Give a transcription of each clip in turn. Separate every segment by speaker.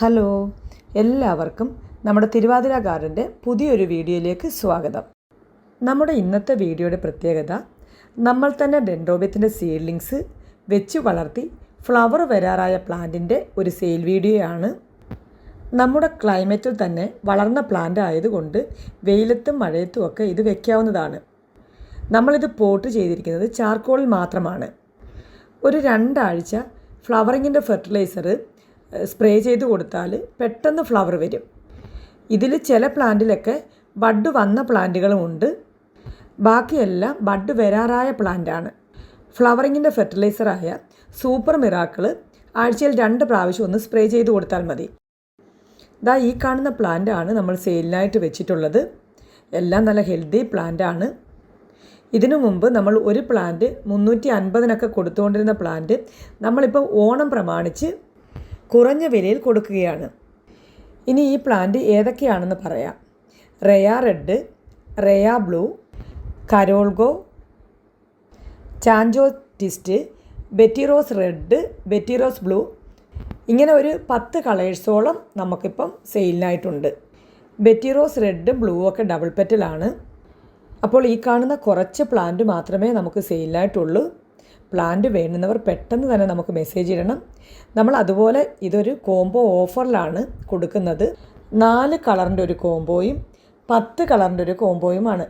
Speaker 1: Hello, എല്ലാവർക്കും നമ്മുടെ തിരുവാതിര ഗാർഡൻ്റെ പുതിയൊരു വീഡിയോയിലേക്ക് സ്വാഗതം. നമ്മുടെ ഇന്നത്തെ വീഡിയോയുടെ പ്രത്യേകത, നമ്മൾ തന്നെ ഡെൻഡ്രോബിയത്തിൻ്റെ സീഡ്ലിങ്സ് വെച്ച് വളർത്തി ഫ്ലവർ വരാറായ പ്ലാന്റിൻ്റെ ഒരു സെയിൽ വീഡിയോയാണ്. നമ്മുടെ ക്ലൈമറ്റിൽ തന്നെ വളർന്ന പ്ലാന്റ് ആയതുകൊണ്ട് വെയിലത്തും മഴയത്തും ഒക്കെ ഇത് വയ്ക്കാവുന്നതാണ്. നമ്മളിത് പോട്ട് ചെയ്തിരിക്കുന്നത് ചാർക്കോളിൽ മാത്രമാണ്. ഒരു 2 ആഴ്ച ഫ്ലവറിങ്ങിൻ്റെ ഫെർട്ടിലൈസർ സ്പ്രേ ചെയ്ത് കൊടുത്താൽ പെട്ടെന്ന് ഫ്ലവർ വരും. ഇതിൽ ചില പ്ലാന്റിലൊക്കെ ബഡ് വന്ന പ്ലാന്റുകളുമുണ്ട്. ബാക്കിയെല്ലാം ബഡ് വരാറായ പ്ലാന്റാണ്. ഫ്ലവറിങ്ങിൻ്റെ ഫെർട്ടിലൈസറായ സൂപ്പർ മിറാക്കിൾ ആഴ്ചയിൽ 2 പ്രാവശ്യം ഒന്ന് സ്പ്രേ ചെയ്ത് കൊടുത്താൽ മതി. ഈ കാണുന്ന പ്ലാന്റാണ് നമ്മൾ സെയിലിനായിട്ട് വെച്ചിട്ടുള്ളത്. എല്ലാം നല്ല ഹെൽത്തി പ്ലാന്റാണ്. ഇതിനു മുമ്പ് നമ്മൾ ഒരു പ്ലാന്റ് 350-നൊക്കെ കൊടുത്തുകൊണ്ടിരുന്ന പ്ലാന്റ് നമ്മളിപ്പോൾ ഓണം പ്രമാണിച്ച് കുറഞ്ഞ വിലയിൽ കൊടുക്കുകയാണ്. ഇനി ഈ പ്ലാന്റ് ഏതൊക്കെയാണെന്ന് പറയാം. റെയ റെഡ്, റെയ ബ്ലൂ, കരോൾഗോ, ചാഞ്ചോ ടിസ്റ്റ്, ബെറ്റിറോസ് റെഡ്, ബെറ്റിറോസ് ബ്ലൂ, ഇങ്ങനെ ഒരു 10 കളേഴ്സോളം നമുക്കിപ്പം സെയിലിനായിട്ടുണ്ട്. ബെറ്റിറോസ് റെഡും ബ്ലൂ ഒക്കെ ഡബിൾ പെറ്റലാണ്. അപ്പോൾ ഈ കാണുന്ന കുറച്ച് പ്ലാന്റ് മാത്രമേ നമുക്ക് സെയിലിനായിട്ടുള്ളൂ. പ്ലാന്റ് വേണ്ടുന്നവർ പെട്ടെന്ന് തന്നെ നമുക്ക് മെസ്സേജ് ഇടണം. നമ്മൾ അതുപോലെ ഇതൊരു കോംബോ ഓഫറിലാണ് കൊടുക്കുന്നത്. 4 കളറിൻ്റെ ഒരു കോംബോയും 10 കളറിൻ്റെ ഒരു കോംബോയുമാണ്.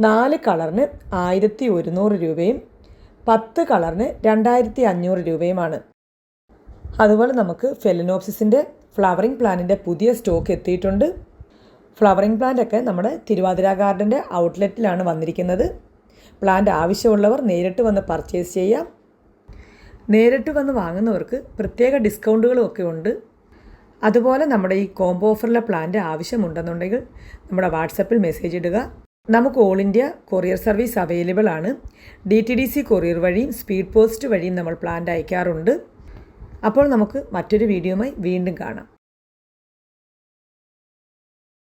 Speaker 1: 4 കളറിന് 1100 രൂപയും 10 കളറിന് 2500 രൂപയുമാണ്. അതുപോലെ നമുക്ക് ഫെലനോപ്സിസിൻ്റെ ഫ്ലവറിംഗ് പ്ലാന്റിൻ്റെ പുതിയ സ്റ്റോക്ക് എത്തിയിട്ടുണ്ട്. ഫ്ലവറിംഗ് പ്ലാന്റൊക്കെ നമ്മുടെ തിരുവാതിര ഗാർഡൻ്റെ ഔട്ട്ലെറ്റിലാണ് വന്നിരിക്കുന്നത്. പ്ലാന്റ് ആവശ്യമുള്ളവർ നേരിട്ട് വന്ന് പർച്ചേസ് ചെയ്യാം. നേരിട്ട് വന്ന് വാങ്ങുന്നവർക്ക് പ്രത്യേക ഡിസ്കൗണ്ടുകളും ഒക്കെ ഉണ്ട്. അതുപോലെ നമ്മുടെ ഈ കോംബോ ഓഫറിലെ പ്ലാന്റ് ആവശ്യമുണ്ടെന്നുണ്ടെങ്കിൽ നമ്മുടെ വാട്സപ്പിൽ മെസ്സേജ് ഇടുക. നമുക്ക് all India courier service available ആണ്. DTDC കൊറിയർ വഴിയും സ്പീഡ് പോസ്റ്റ് വഴിയും നമ്മൾ പ്ലാന്റ് അയക്കാറുണ്ട്. അപ്പോൾ നമുക്ക് മറ്റൊരു വീഡിയോയുമായി വീണ്ടും കാണാം.